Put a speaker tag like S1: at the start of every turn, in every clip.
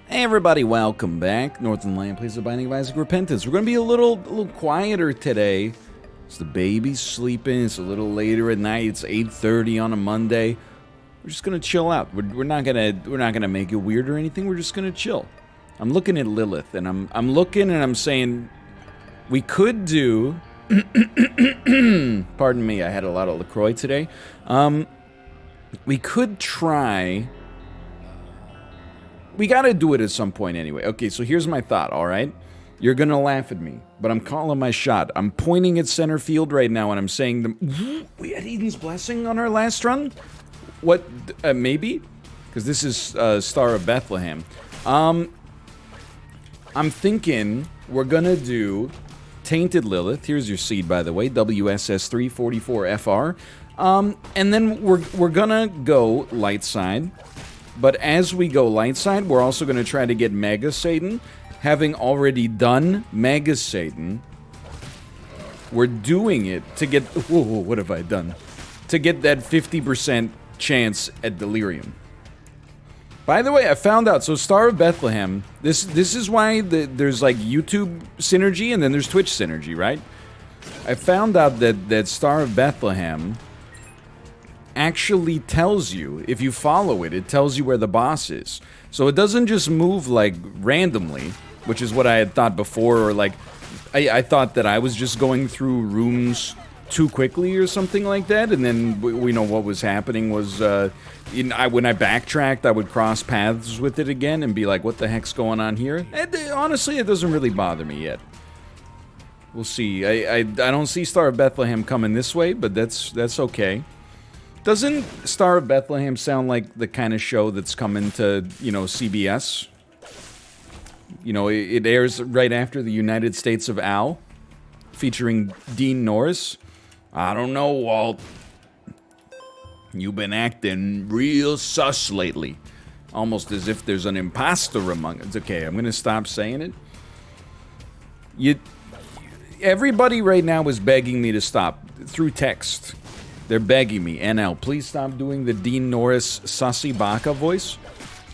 S1: Hey everybody, welcome back. Northernlion plays The Binding of Isaac Repentance. We're going to be a little quieter today. It's the baby's sleeping. It's a little later at night. It's 8:30 on a Monday. We're just going to chill out. We're not gonna make it weird or anything. We're just going to chill. I'm looking at Lilith, and I'm looking and I'm saying we could do. Pardon me, I had a lot of LaCroix today. We could try. We gotta do it at some point anyway. Okay, so here's my thought, alright? You're gonna laugh at me, but I'm calling my shot. I'm pointing at center field right now and I'm saying, we had Eden's Blessing on our last run? What, maybe? Because this is Star of Bethlehem. I'm thinking we're gonna do Tainted Lilith. Here's your seed, by the way, WSS344FR. And then we're gonna go light side. But as we go light side, we're also going to try to get Mega Satan. Having already done Mega Satan, we're doing it to get... Whoa, what have I done? To get that 50% chance at Delirium. By the way, I found out, so Star of Bethlehem, this is why there's like YouTube synergy and then there's Twitch synergy, right? I found out that Star of Bethlehem actually tells you, if you follow it, it tells you where the boss is. So it doesn't just move like randomly, which is what I had thought before, or like I thought that I was just going through rooms too quickly or something like that, and then we know what was happening was when I backtracked, I would cross paths with it again and be like, what the heck's going on here? And honestly, it doesn't really bother me yet. We'll see. I don't see Star of Bethlehem coming this way, but that's okay. Doesn't Star of Bethlehem sound like the kind of show that's coming to, CBS? You know, it airs right after the United States of Al, featuring Dean Norris. I don't know, Walt. You've been acting real sus lately. Almost as if there's an imposter among us. Okay, I'm gonna stop saying it. Everybody right now is begging me to stop through text. They're begging me, NL, please stop doing the Dean Norris Sussy Baka voice.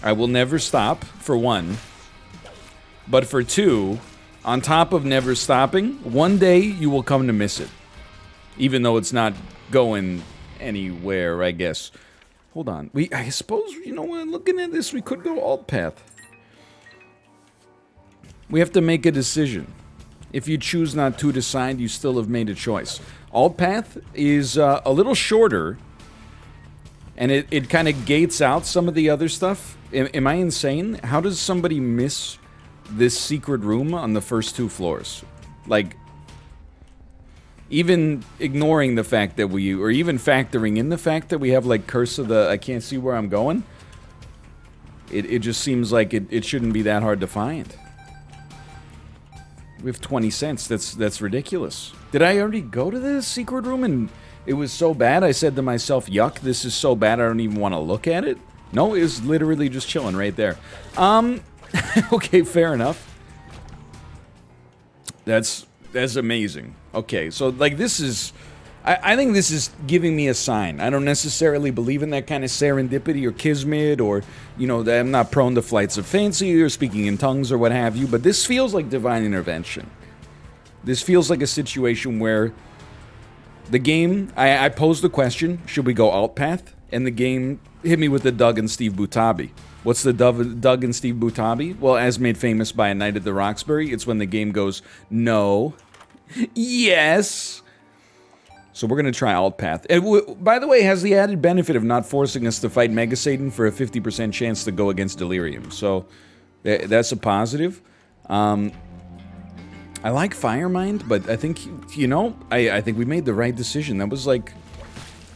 S1: I will never stop, for one. But for two, on top of never stopping, one day you will come to miss it. Even though it's not going anywhere, I guess. Hold on. I suppose, looking at this, we could go alt path. We have to make a decision. If you choose not to decide, you still have made a choice. Alt path is a little shorter, and it kind of gates out some of the other stuff. Am I insane? How does somebody miss this secret room on the first two floors? Like, even ignoring the fact that or even factoring in the fact that we have, like, Curse of the I can't see where I'm going, it just seems like it shouldn't be that hard to find. We have 20 cents. That's ridiculous. Did I already go to the secret room and it was so bad I said to myself, yuck, this is so bad I don't even want to look at it? No, it was literally just chilling right there. Okay, fair enough. That's amazing. Okay, so like this is... I think this is giving me a sign. I don't necessarily believe in that kind of serendipity or kismet or, that I'm not prone to flights of fancy or speaking in tongues or what have you, but this feels like divine intervention. This feels like a situation where the game, I posed the question, should we go alt path? And the game hit me with the Doug and Steve Butabi. What's the Doug and Steve Butabi? Well, as made famous by A Night at the Roxbury, it's when the game goes, no, yes. So we're going to try alt path. It, by the way, has the added benefit of not forcing us to fight Mega Satan for a 50% chance to go against Delirium. So that's a positive. I like Firemind, but I think, I think we made the right decision. That was like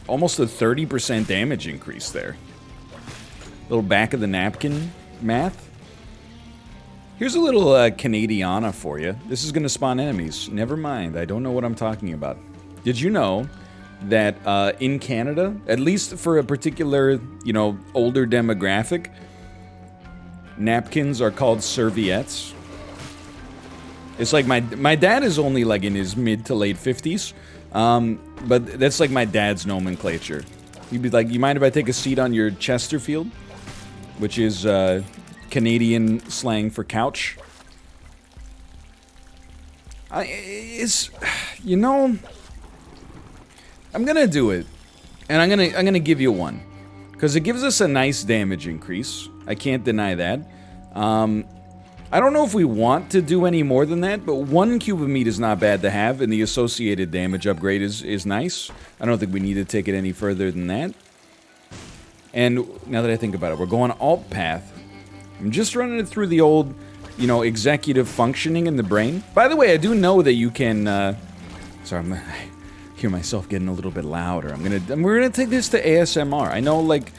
S1: almost a 30% damage increase there. Little back of the napkin math. Here's a little Canadiana for you. This is going to spawn enemies. Never mind, I don't know what I'm talking about. Did you know that in Canada, at least for a particular, older demographic, napkins are called serviettes? It's like my dad is only like in his mid to late 50s, but that's like my dad's nomenclature. He'd be like, you mind if I take a seat on your Chesterfield? Which is Canadian slang for couch. You know, I'm gonna do it, and I'm gonna give you one, because it gives us a nice damage increase. I can't deny that. I don't know if we want to do any more than that, but 1 cube of meat is not bad to have, and the associated damage upgrade is nice. I don't think we need to take it any further than that. And now that I think about it, we're going alt path. I'm just running it through the old, you know, executive functioning in the brain. By the way, I do know that you can, sorry, I hear myself getting a little bit louder. We're gonna take this to ASMR. I know, like,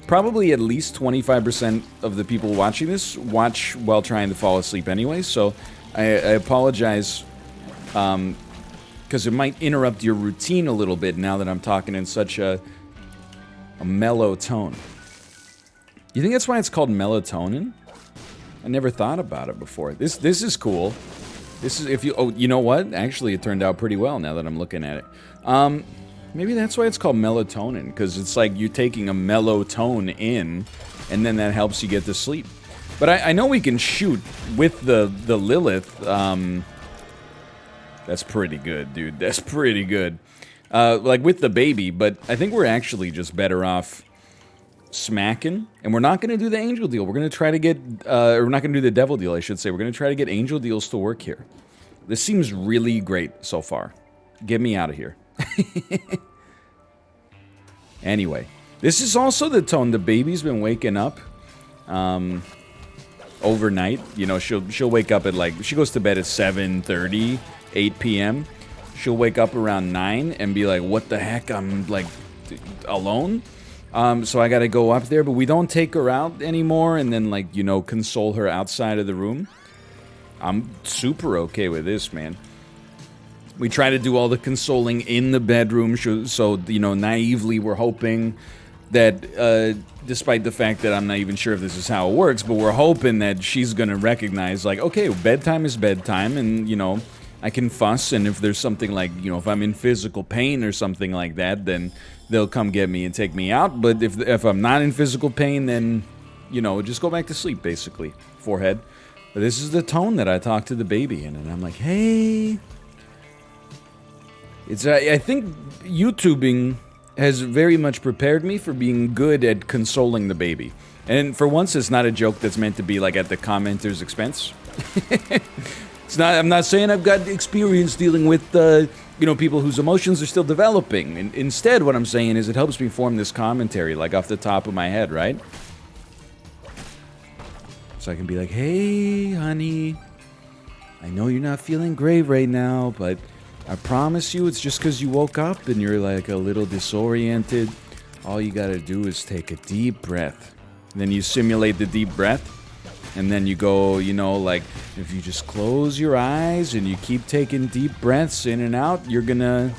S1: probably at least 25% of the people watching this watch while trying to fall asleep anyway, so I apologize, because it might interrupt your routine a little bit now that I'm talking in such a mellow tone. You think that's why it's called melatonin? I never thought about it before. This is cool. This is, if you, oh, you know what? Actually, it turned out pretty well now that I'm looking at it. Maybe that's why it's called melatonin, because it's like you're taking a mellow tone in, and then that helps you get to sleep. But I know we can shoot with the Lilith. That's pretty good, dude. That's pretty good. Like with the baby, but I think we're actually just better off smacking, and we're not going to do the angel deal. We're going to try to get, or we're not going to do the devil deal, I should say. We're going to try to get angel deals to work here. This seems really great so far. Get me out of here. Anyway, this is also the tone the baby's been waking up overnight. You know, she'll wake up at, like, she goes to bed at 7:30, 8 p.m. She'll wake up around 9 and be like, what the heck, I'm, like, alone? So I gotta go up there, but we don't take her out anymore and then, like, you know, console her outside of the room. I'm super okay with this, man. We try to do all the consoling in the bedroom, so, you know, naively we're hoping that, despite the fact that I'm not even sure if this is how it works, but we're hoping that she's gonna recognize, like, okay, bedtime is bedtime, and, you know, I can fuss, and if there's something like, you know, if I'm in physical pain or something like that, then they'll come get me and take me out. But if I'm not in physical pain, then, you know, just go back to sleep, basically. Forehead. But this is the tone that I talk to the baby in, and I'm like, hey. I think YouTubing has very much prepared me for being good at consoling the baby. And for once, it's not a joke that's meant to be, like, at the commenter's expense. It's not. I'm not saying I've got experience dealing with, you know, people whose emotions are still developing. Instead, what I'm saying is it helps me form this commentary, like, off the top of my head, right? So I can be like, hey, honey, I know you're not feeling great right now, but I promise you it's just because you woke up and you're, like, a little disoriented. All you gotta do is take a deep breath. And then you simulate the deep breath. And then you go, you know, like, if you just close your eyes and you keep taking deep breaths in and out, you're gonna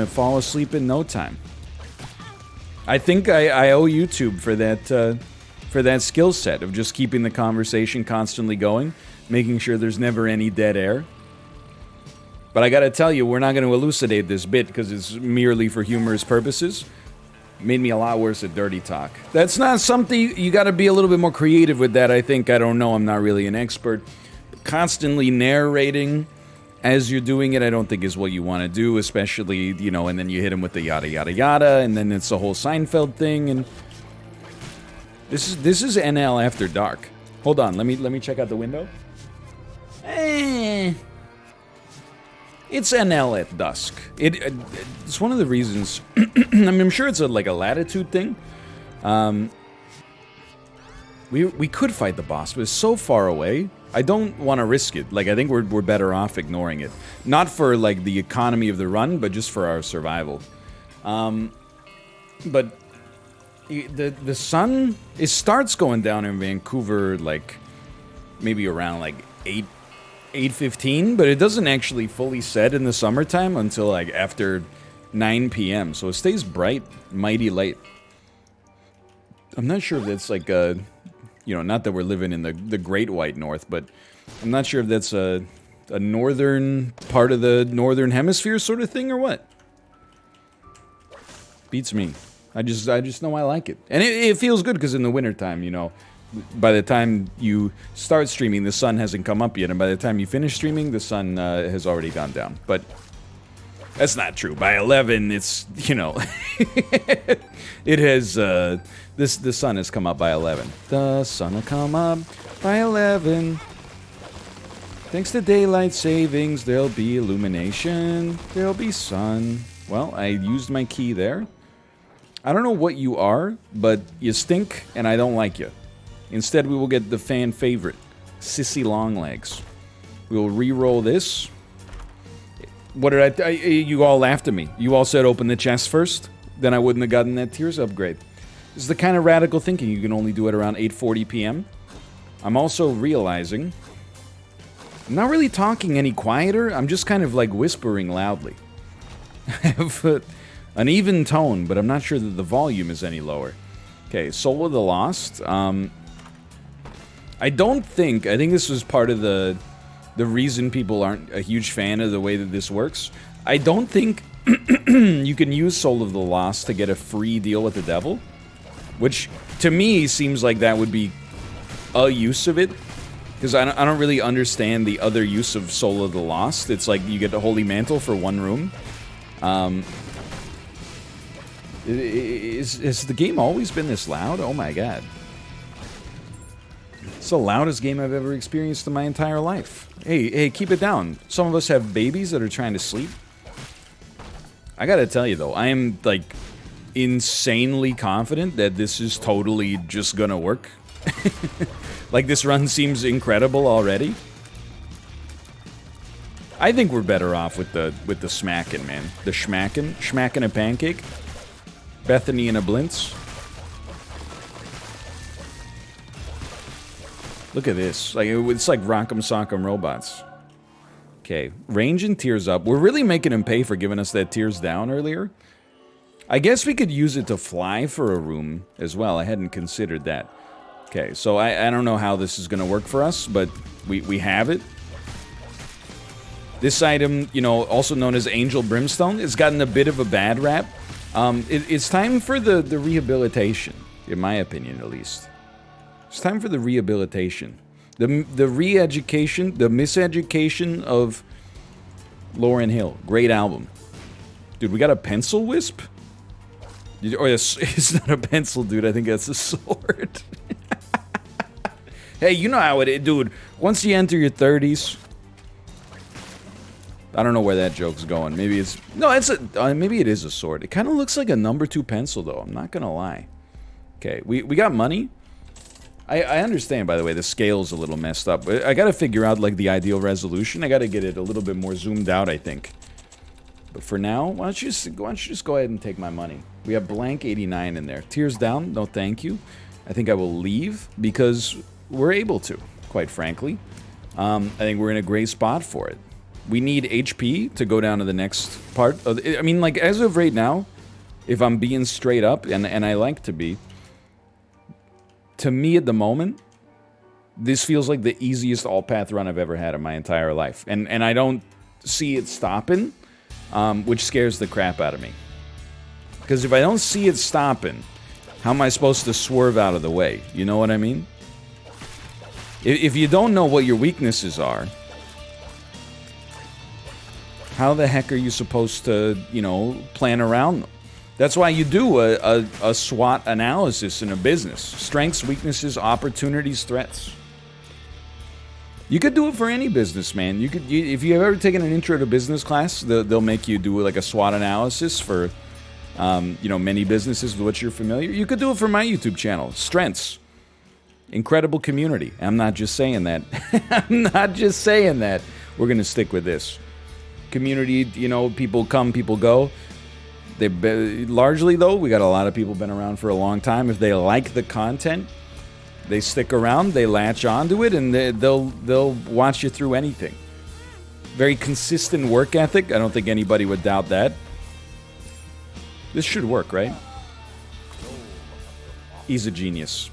S1: fall asleep in no time. I think I owe YouTube for that skill set of just keeping the conversation constantly going, making sure there's never any dead air. But I gotta tell you, we're not gonna elucidate this bit because it's merely for humorous purposes. Made me a lot worse at Dirty Talk. That's not something, you gotta be a little bit more creative with that, I think. I don't know, I'm not really an expert. Constantly narrating as you're doing it, I don't think is what you want to do, especially, you know, and then you hit him with the yada yada yada, and then it's the whole Seinfeld thing, and this is NL After Dark. Hold on, let me check out the window. It's NL at dusk. It's one of the reasons. I mean, I'm sure it's like a latitude thing. We could fight the boss, but it's so far away. I don't want to risk it. Like, I think we're better off ignoring it. Not for, like, the economy of the run, but just for our survival. But the sun, it starts going down in Vancouver, like, maybe around, like, 8:15, but it doesn't actually fully set in the summertime until, like, after 9 p.m. So it stays bright mighty late. I'm not sure if that's, like, you know, not that we're living in the Great White North, but I'm not sure if that's a northern part of the northern hemisphere sort of thing or what. Beats me. I just know I like it. And it feels good because in the wintertime, you know, by the time you start streaming, the sun hasn't come up yet, and by the time you finish streaming, the sun has already gone down. But that's not true. By 11, it's, you know, it has, the sun has come up by 11. The sun will come up by 11. Thanks to daylight savings, there'll be illumination, there'll be sun. Well, I used my key there. I don't know what you are, but you stink, and I don't like you. Instead, we will get the fan favorite, Sissy Longlegs. We will re-roll this. What did you all laughed at me. You all said open the chest first, then I wouldn't have gotten that Tears upgrade. This is the kind of radical thinking you can only do it around 8:40 p.m. I'm also realizing I'm not really talking any quieter. I'm just kind of like whispering loudly. I have an even tone, but I'm not sure that the volume is any lower. Okay, Soul of the Lost. I think this was part of the reason people aren't a huge fan of the way that this works. I don't think you can use Soul of the Lost to get a free deal with the devil, which to me seems like that would be a use of it, because I don't really understand the other use of Soul of the Lost. It's like you get the Holy Mantle for one room. Has the game always been this loud? Oh my god. It's the loudest game I've ever experienced in my entire life. Hey, keep it down. Some of us have babies that are trying to sleep. I gotta tell you though, I am like insanely confident that this is totally just gonna work. Like this run seems incredible already. I think we're better off with the smackin', man. The schmackin' a pancake. Bethany and a Blintz. Look at this. Like it's like Rock'em Sock'em Robots. Okay, range and Tears up. We're really making him pay for giving us that Tears down earlier. I guess we could use it to fly for a room as well. I hadn't considered that. Okay, so I don't know how this is going to work for us, but we have it. This item, you know, also known as Angel Brimstone, has gotten a bit of a bad rap. It's time for the rehabilitation, in my opinion, at least. It's time for the rehabilitation. The re-education, the miseducation of Lauryn Hill. Great album. Dude, we got a pencil wisp? Or it's not a pencil, dude. I think that's a sword. Hey, you know how it is, dude. Once you enter your 30s... I don't know where that joke's going. Maybe it's... No, it's a... maybe it is a sword. It kind of looks like a number 2 pencil, though. I'm not gonna lie. Okay, we got money. I understand, by the way, the scale's a little messed up. But I gotta figure out, like, the ideal resolution. I gotta get it a little bit more zoomed out, I think. But for now, why don't you just go ahead and take my money? We have blank 89 in there. Tears down, no thank you. I think I will leave because we're able to, quite frankly. I think we're in a great spot for it. We need HP to go down to the next part of the, I mean, like, as of right now, if I'm being straight up, and I like to be, to me at the moment, this feels like the easiest all-path run I've ever had in my entire life. And I don't see it stopping, which scares the crap out of me. Because if I don't see it stopping, how am I supposed to swerve out of the way? You know what I mean? If you don't know what your weaknesses are, how the heck are you supposed to, you know, plan around them? That's why you do a SWOT analysis in a business. Strengths, weaknesses, opportunities, threats. You could do it for any business, man. If you've ever taken an intro to business class, they'll make you do like a SWOT analysis for, you know, many businesses with which you're familiar. You could do it for my YouTube channel. Strengths. Incredible community. I'm not just saying that. I'm not just saying that. We're going to stick with this. Community, you know, people come, people go. Largely, though, we got a lot of people been around for a long time. If they like the content, they stick around, they latch onto it, and they'll watch you through anything. Very consistent work ethic. I don't think anybody would doubt that. This should work, right? He's a genius.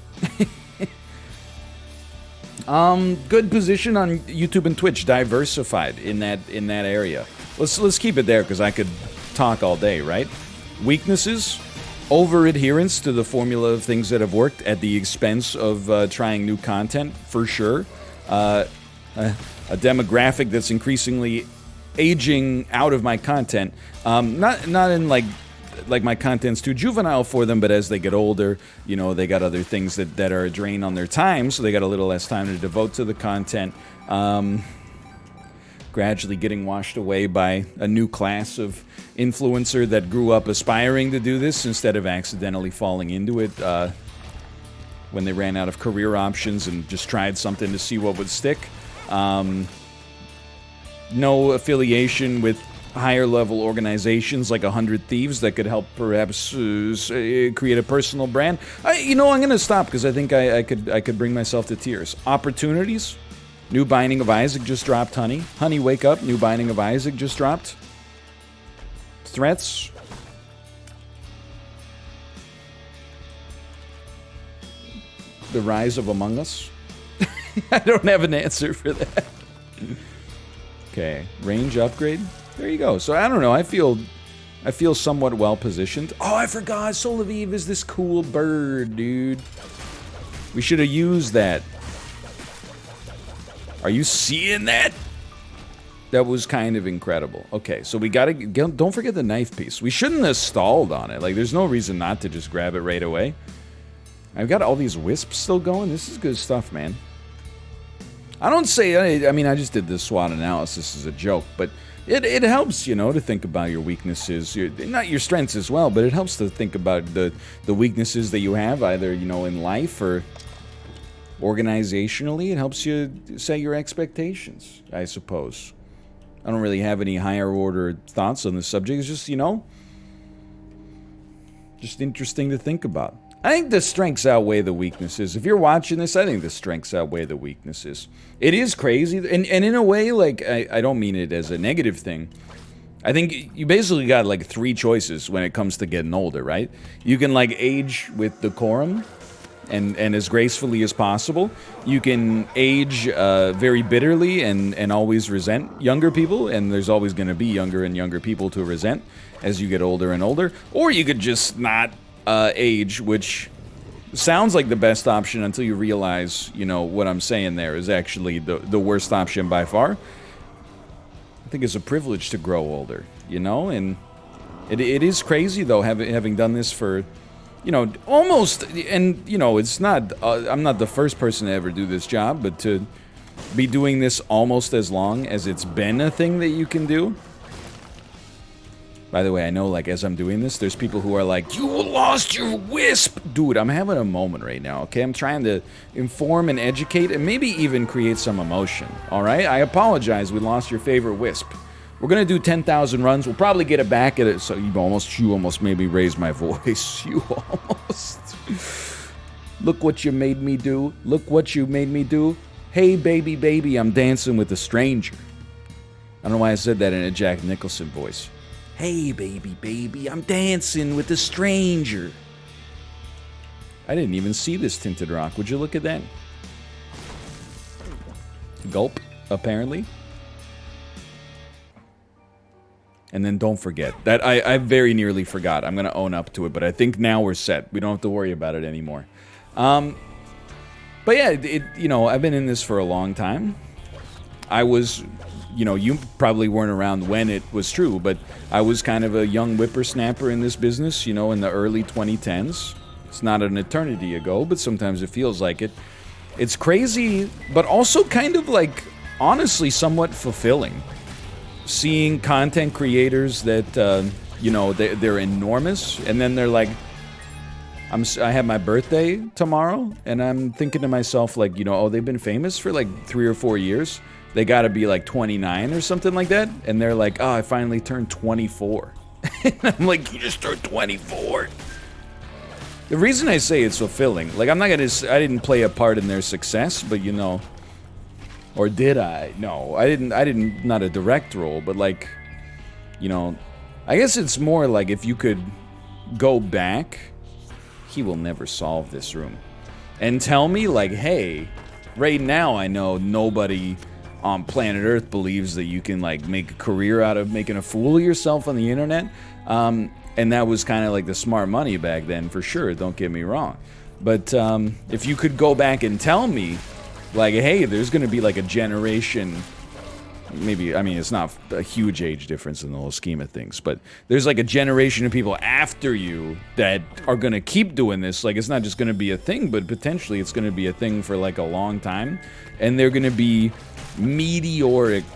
S1: Good position on YouTube and Twitch, diversified in that area. Let's keep it there because I could talk all day, right? Weaknesses, over adherence to the formula of things that have worked at the expense of trying new content, for sure. A demographic that's increasingly aging out of my content. Not in like my content's too juvenile for them, but as they get older, you know, they got other things that are a drain on their time, so they got a little less time to devote to the content. Gradually getting washed away by a new class of influencer that grew up aspiring to do this instead of accidentally falling into it when they ran out of career options and just tried something to see what would stick. No affiliation with higher level organizations like 100 Thieves that could help perhaps create a personal brand. I'm going to stop because I think I could bring myself to tears. Opportunities. New Binding of Isaac just dropped, Honey. Honey, wake up. New Binding of Isaac just dropped. Threats. The rise of Among Us. I don't have an answer for that. Okay, range upgrade. There you go. So I don't know. I feel somewhat well positioned. Oh, I forgot. Soul of Eve is this cool bird, dude. We should have used that. Are you seeing that? That was kind of incredible. Okay, so we gotta don't forget the knife piece. We shouldn't have stalled on it. Like, there's no reason not to just grab it right away. I've got all these wisps still going. This is good stuff, man. I don't say, I mean, I just did this SWOT analysis as a joke, but it helps, to think about your weaknesses. Not your strengths as well, but it helps to think about the weaknesses that you have, either, in life or organizationally. It helps you set your expectations, I suppose. I don't really have any higher order thoughts on this subject. It's just, just interesting to think about. I think the strengths outweigh the weaknesses. If you're watching this, I think the strengths outweigh the weaknesses. It is crazy, and in a way, like, I don't mean it as a negative thing. I think you basically got, like, 3 choices when it comes to getting older, right? You can, like, age with decorum and as gracefully as possible. You can age very bitterly and always resent younger people, and there's always going to be younger and younger people to resent as you get older and older. Or you could just not age, which sounds like the best option until you realize, what I'm saying there is actually the worst option by far. I think it's a privilege to grow older, and it is crazy, though, having done this for, almost, and, it's not, I'm not the first person to ever do this job, but to be doing this almost as long as it's been a thing that you can do. By the way, I know, like, as I'm doing this, there's people who are like, you lost your wisp! Dude, I'm having a moment right now, okay? I'm trying to inform and educate and maybe even create some emotion, alright? I apologize, we lost your favorite wisp. We're gonna do 10,000 runs, we'll probably get it back at it, so you almost made me raise my voice. You almost. Look what you made me do. Look what you made me do. Hey, baby, I'm dancing with a stranger. I don't know why I said that in a Jack Nicholson voice. Hey, baby, I'm dancing with a stranger. I didn't even see this tinted rock. Would you look at that? Gulp, apparently. And then don't forget that I very nearly forgot. I'm going to own up to it, but I think now we're set. We don't have to worry about it anymore. But yeah, I've been in this for a long time. I was, you probably weren't around when it was true, but I was kind of a young whippersnapper in this business, in the early 2010s. It's not an eternity ago, but sometimes it feels like it. It's crazy, but also kind of like, honestly, somewhat fulfilling. Seeing content creators that, they're enormous, and then they're like, I have my birthday tomorrow, and I'm thinking to myself, like, they've been famous for like 3 or 4 years. They gotta be like 29 or something like that, and they're like, oh, I finally turned 24. And I'm like, you just turned 24? The reason I say it's fulfilling, like, I didn't play a part in their success, but or did I? No, I didn't, not a direct role, but like, I guess it's more like if you could go back, he will never solve this room, and tell me, like, hey, right now I know nobody on planet Earth believes that you can, like, make a career out of making a fool of yourself on the internet, and And that was kind of like the smart money back then, for sure, don't get me wrong. But if you could go back and tell me, like, hey, there's going to be like a generation, maybe, I mean, it's not a huge age difference in the whole scheme of things, but there's like a generation of people after you that are going to keep doing this. Like, it's not just going to be a thing, but potentially it's going to be a thing for like a long time. And they're going to be meteoric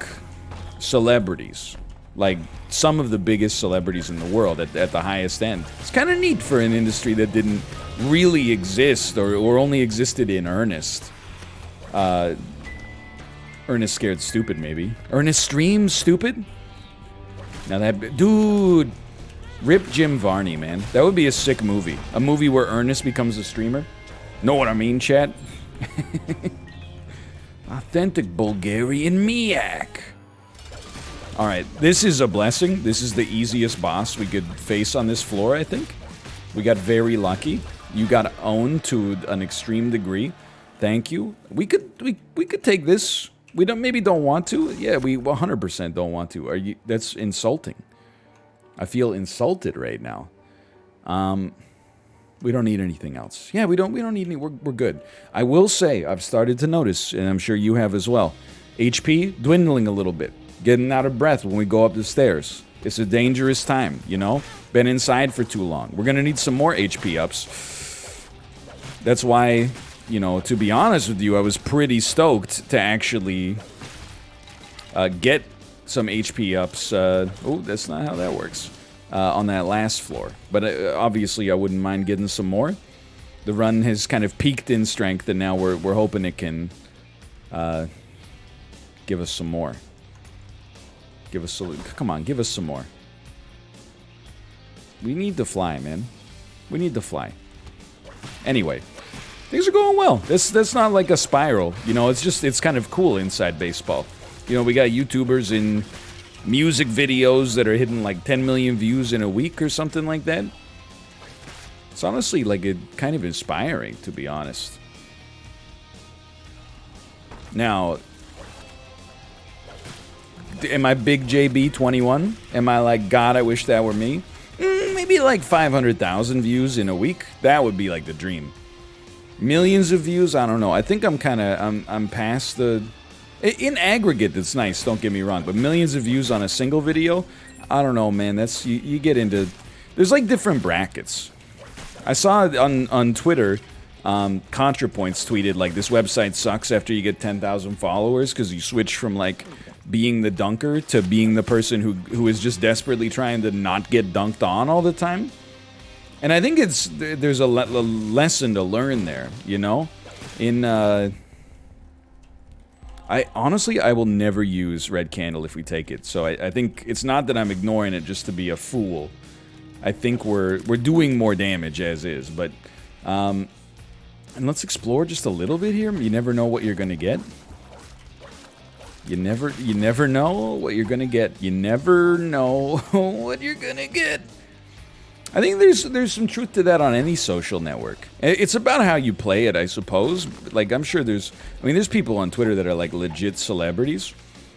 S1: celebrities. Like, some of the biggest celebrities in the world at the highest end. It's kind of neat for an industry that didn't really exist or only existed in earnest. Ernest Scared Stupid, maybe. Ernest Streams Stupid? Now that... Dude! Rip Jim Varney, man. That would be a sick movie. A movie where Ernest becomes a streamer. Know what I mean, chat? Authentic Bulgarian Miak. Alright, this is a blessing. This is the easiest boss we could face on this floor, I think. We got very lucky. You got owned to an extreme degree. Thank you. We could take this. We don't want to. Yeah, we 100% don't want to. Are you? That's insulting. I feel insulted right now. We don't need anything else. Yeah, we don't need any. We're good. I will say I've started to notice, and I'm sure you have as well. HP dwindling a little bit. Getting out of breath when we go up the stairs. It's a dangerous time, you know? Been inside for too long. We're gonna need some more HP ups. That's why, you know, to be honest with you, I was pretty stoked to actually get some HP ups. Oh, that's not how that works. On that last floor. But obviously I wouldn't mind getting some more. The run has kind of peaked in strength, and now we're hoping it can give us some more. Come on, give us some more. We need to fly, man. We need to fly. Anyway, things are going well. That's not like a spiral, you know. It's kind of cool inside baseball. You know, we got YouTubers in music videos that are hitting like 10 million views in a week or something like that. It's honestly like kind of inspiring, to be honest. Now, am I big JB21? Am I like, God, I wish that were me? Maybe like 500,000 views in a week. That would be like the dream. Millions of views? I don't know. I think I'm past the... In aggregate, that's nice, don't get me wrong. But millions of views on a single video? I don't know, man. That's... You get into... There's like different brackets. I saw on Twitter... ContraPoints tweeted like, this website sucks after you get 10,000 followers because you switch from like being the dunker to being the person who is just desperately trying to not get dunked on all the time. And I think there's a lesson to learn there, you know? I honestly will never use Red Candle if we take it. So I think it's not that I'm ignoring it just to be a fool. I think we're doing more damage as is, but and let's explore just a little bit here. You never know what you're gonna get. You never know what you're gonna get. You never know what you're gonna get. I think there's some truth to that on any social network. It's about how you play it, I suppose. Like, I'm sure there's people on Twitter that are like legit celebrities.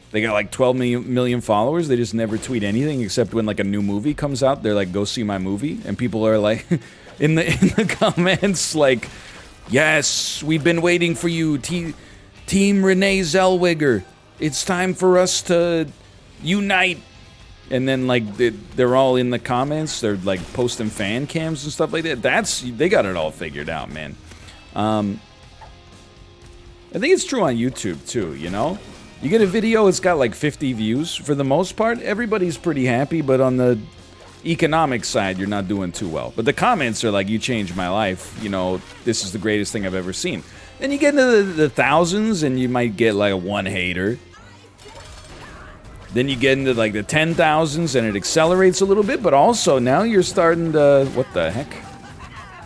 S1: They got like 12 million followers. They just never tweet anything except when like a new movie comes out. They're like, go see my movie, and people are like, in the comments like, yes, we've been waiting for you, Team Renee Zellweger. It's time for us to unite. And then, like, they're all in the comments. They're, like, posting fan cams and stuff like that. They got it all figured out, man. I think it's true on YouTube, too, you know? You get a video, it's got, like, 50 views. For the most part, everybody's pretty happy, but on the economic side, you're not doing too well. But the comments are like, you changed my life. You know, this is the greatest thing I've ever seen. Then you get into the thousands, and you might get, like, one hater. Then you get into like the 10,000s and it accelerates a little bit, but also now you're starting to, what the heck?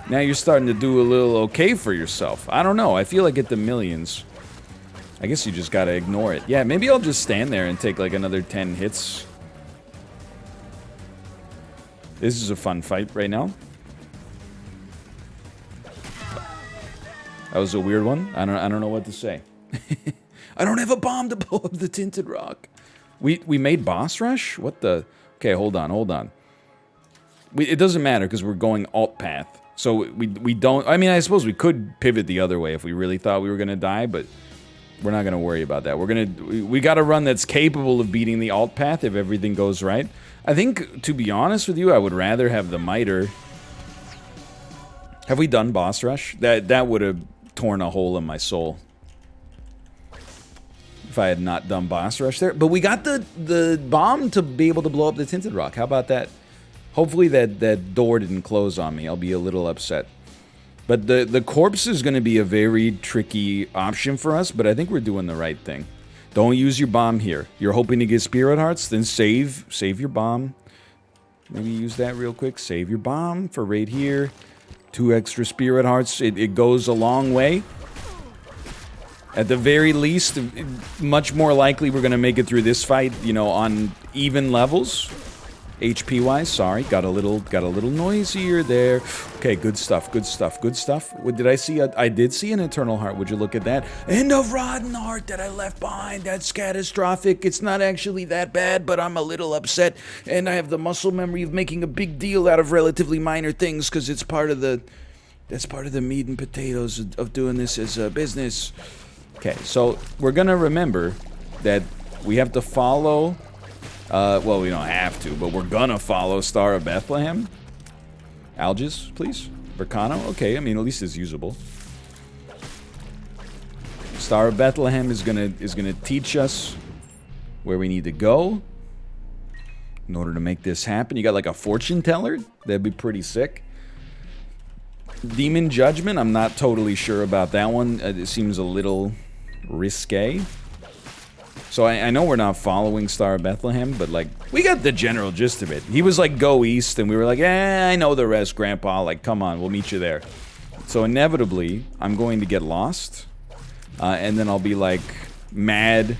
S1: Now you're starting to do a little okay for yourself. I don't know, I feel like at the millions, I guess you just gotta ignore it. Yeah, maybe I'll just stand there and take like another 10 hits. This is a fun fight right now. That was a weird one. I don't know what to say. I don't have a bomb to blow up the Tinted Rock. We made boss rush? What the... Okay, hold on. it doesn't matter because we're going alt path. So we don't... I mean, I suppose we could pivot the other way if we really thought we were going to die, but we're not going to worry about that. We got a run that's capable of beating the alt path if everything goes right. I think, to be honest with you, I would rather have the Miter. Have we done boss rush? That would have torn a hole in my soul if I had not done boss rush there. But we got the bomb to be able to blow up the Tinted Rock. How about that? Hopefully that door didn't close on me. I'll be a little upset. But the corpse is going to be a very tricky option for us, but I think we're doing the right thing. Don't use your bomb here. You're hoping to get Spirit Hearts, then save your bomb. Maybe use that real quick. Save your bomb for right here. 2 extra Spirit Hearts. It goes a long way. At the very least, much more likely we're going to make it through this fight, you know, on even levels. HP-wise, sorry, got a little noisier there. Okay, good stuff, good stuff, good stuff. What did I see? I did see an Eternal Heart. Would you look at that? And a Rotten Heart that I left behind. That's catastrophic. It's not actually that bad, but I'm a little upset. And I have the muscle memory of making a big deal out of relatively minor things because it's part of the... That's part of the meat and potatoes of doing this as a business. Okay, so we're gonna remember that we have to follow... well, we don't have to, but we're gonna follow Star of Bethlehem. Algis, please. Berkano? Okay, I mean, at least it's usable. Star of Bethlehem is gonna teach us where we need to go in order to make this happen. You got like a fortune teller? That'd be pretty sick. Demon Judgment, I'm not totally sure about that one. It seems a little risque. So I know we're not following Star of Bethlehem, but like, we got the general gist of it. He was like, go east, and we were like, I know the rest, Grandpa. Like, come on, we'll meet you there. So inevitably, I'm going to get lost, and then I'll be like, mad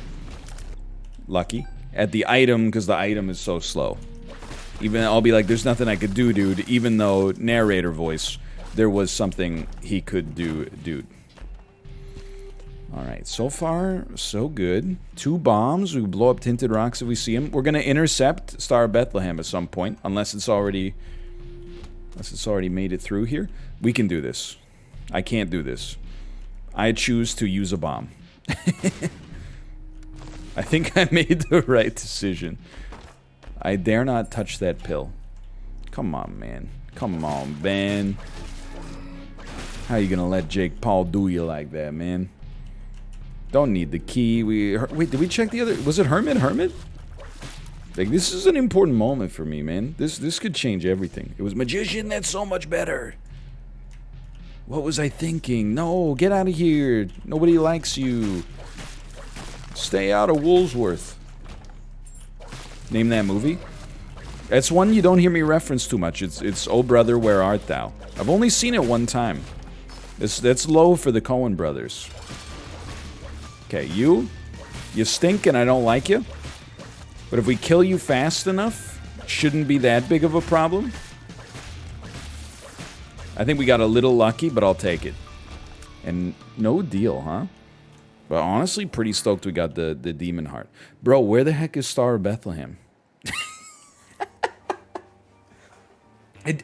S1: lucky at the item, because the item is so slow. Even I'll be like, there's nothing I could do, dude, even though narrator voice, there was something he could do, dude. Alright, so far, so good. 2 bombs, we blow up Tinted Rocks if we see them. We're gonna intercept Star of Bethlehem at some point, unless it's already made it through here. We can do this. I can't do this. I choose to use a bomb. I think I made the right decision. I dare not touch that pill. Come on, man. Come on, Ben. How you gonna let Jake Paul do you like that, man? Don't need the key. Wait, did we check the other... Was it Hermit? Hermit? Like, this is an important moment for me, man. This could change everything. It was Magician, that's so much better. What was I thinking? No, get out of here. Nobody likes you. Stay out of Woolsworth. Name that movie? That's one you don't hear me reference too much. It's Oh Brother, Where Art Thou? I've only seen it one time. That's low for the Coen brothers. Okay, you stink and I don't like you. But if we kill you fast enough, it shouldn't be that big of a problem. I think we got a little lucky, but I'll take it. And no deal, huh? But honestly, pretty stoked we got the Demon Heart. Bro, where the heck is Star of Bethlehem?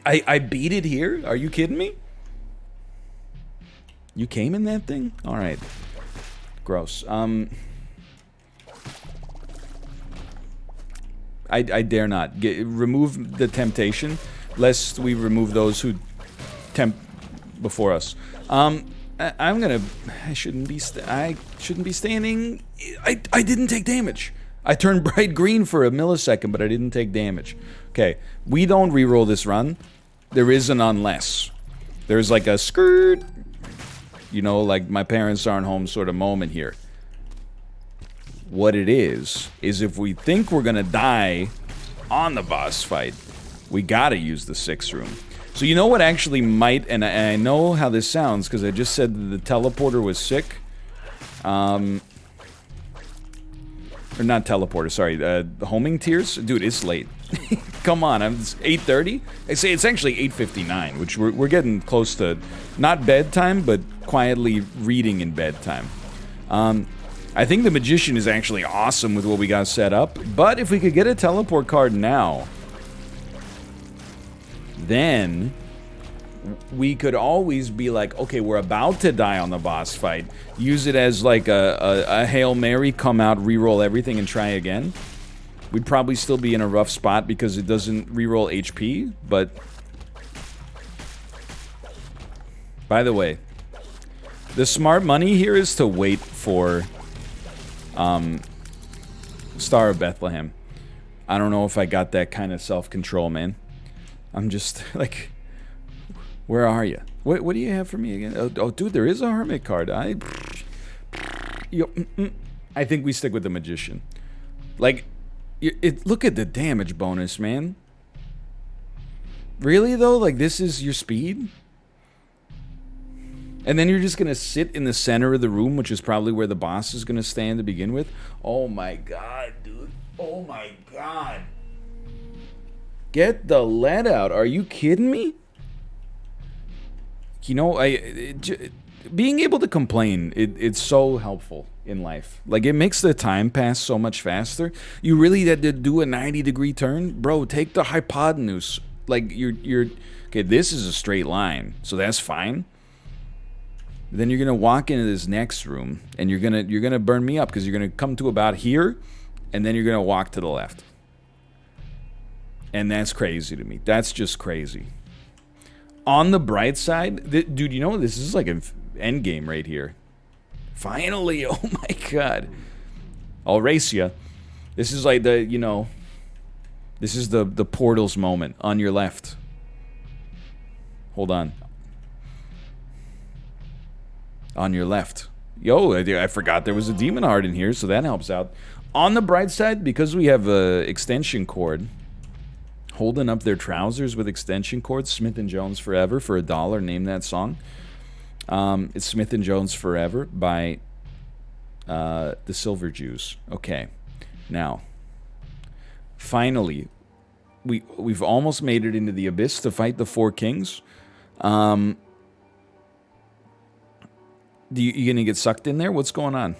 S1: I beat it here? Are you kidding me? You came in that thing? Alright. Gross. I dare not. Remove the temptation, lest we remove those who tempt before us. I shouldn't be standing. I didn't take damage. I turned bright green for a millisecond, but I didn't take damage. Okay, we don't reroll this run. There is an unless. There's like a skirt, you know, like my parents aren't home sort of moment here. What it is if we think we're gonna die on the boss fight, we gotta use the 6th room. So you know what actually might, and I know how this sounds because I just said that the teleporter was sick. Or not teleporter, sorry, the homing tears? Dude, it's late. Come on, it's 8:30? I say it's actually 8:59, which we're getting close to, not bedtime, but quietly reading in bedtime. I think the Magician is actually awesome with what we got set up, but if we could get a teleport card now... then we could always be like, okay, we're about to die on the boss fight. Use it as like a Hail Mary, come out, reroll everything, and try again. We'd probably still be in a rough spot because it doesn't reroll HP, but... By the way, the smart money here is to wait for Star of Bethlehem. I don't know if I got that kind of self-control, man. I'm just, like... Where are you? What do you have for me again? Oh, dude, there is a Hermit card. I think we stick with the Magician. Like, look at the damage bonus, man. Really, though? Like, this is your speed? And then you're just going to sit in the center of the room, which is probably where the boss is going to stand to begin with? Oh, my God, dude. Oh, my God. Get the lead out. Are you kidding me? You know, being able to complain, it's so helpful in life. Like, it makes the time pass so much faster. You really had to do a 90-degree turn? Bro, take the hypotenuse. Like, you're... Okay, this is a straight line, so that's fine. Then you're going to walk into this next room, and you're gonna burn me up, because you're going to come to about here, and then you're going to walk to the left. And that's crazy to me. That's just crazy. On the bright side, dude, you know, this is like an end game right here. Finally, oh my God. I'll race ya. This is like the, you know, this is the portals moment on your left. Hold on. On your left. Yo, I forgot there was a demon heart in here, so that helps out. On the bright side, because we have a extension cord, holding up their trousers with extension cords, Smith & Jones Forever for $1. Name that song. It's Smith & Jones Forever by the Silver Jews. Okay, now, finally, we've almost made it into the abyss to fight the four kings. You gonna get sucked in there? What's going on?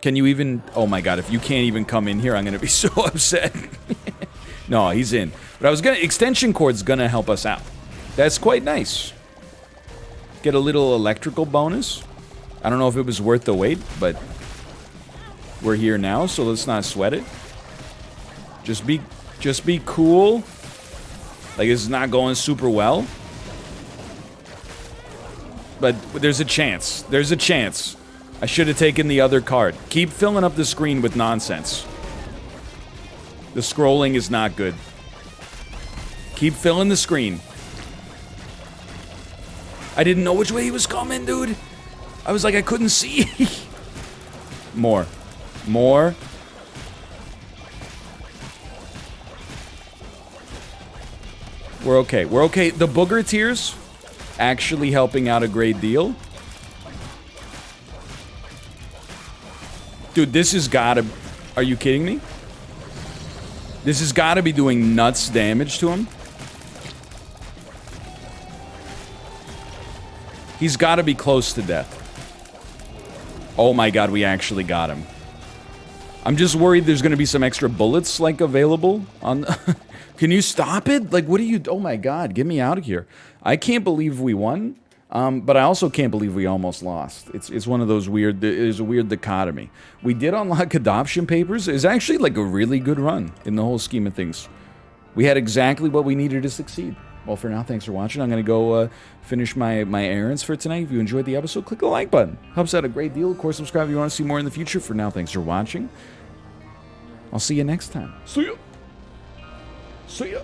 S1: Can you even... Oh my God, if you can't even come in here, I'm gonna be so upset. No, he's in. But I was gonna... Extension cord's gonna help us out. That's quite nice. Get a little electrical bonus. I don't know if it was worth the wait, but... We're here now, so let's not sweat it. Just be cool. Like, this is not going super well. But there's a chance. There's a chance. I should have taken the other card. Keep filling up the screen with nonsense. The scrolling is not good. Keep filling the screen. I didn't know which way he was coming, dude. I was like, I couldn't see. More. More. We're okay. We're okay. The booger tears actually helping out a great deal. Dude, this has gotta... Are you kidding me? This has gotta be doing nuts damage to him. He's gotta be close to death. Oh my God, we actually got him. I'm just worried there's gonna be some extra bullets, like, available on... Can you stop it? Like, what are you... Oh my God, get me out of here. I can't believe we won, but I also can't believe we almost lost. It's one of those weird... There's a weird dichotomy. We did unlock adoption papers. It's actually, like, a really good run in the whole scheme of things. We had exactly what we needed to succeed. Well, for now, thanks for watching. I'm going to go finish my errands for tonight. If you enjoyed the episode, click the like button. Helps out a great deal. Of course, subscribe if you want to see more in the future. For now, thanks for watching. I'll see you next time. See ya. See ya.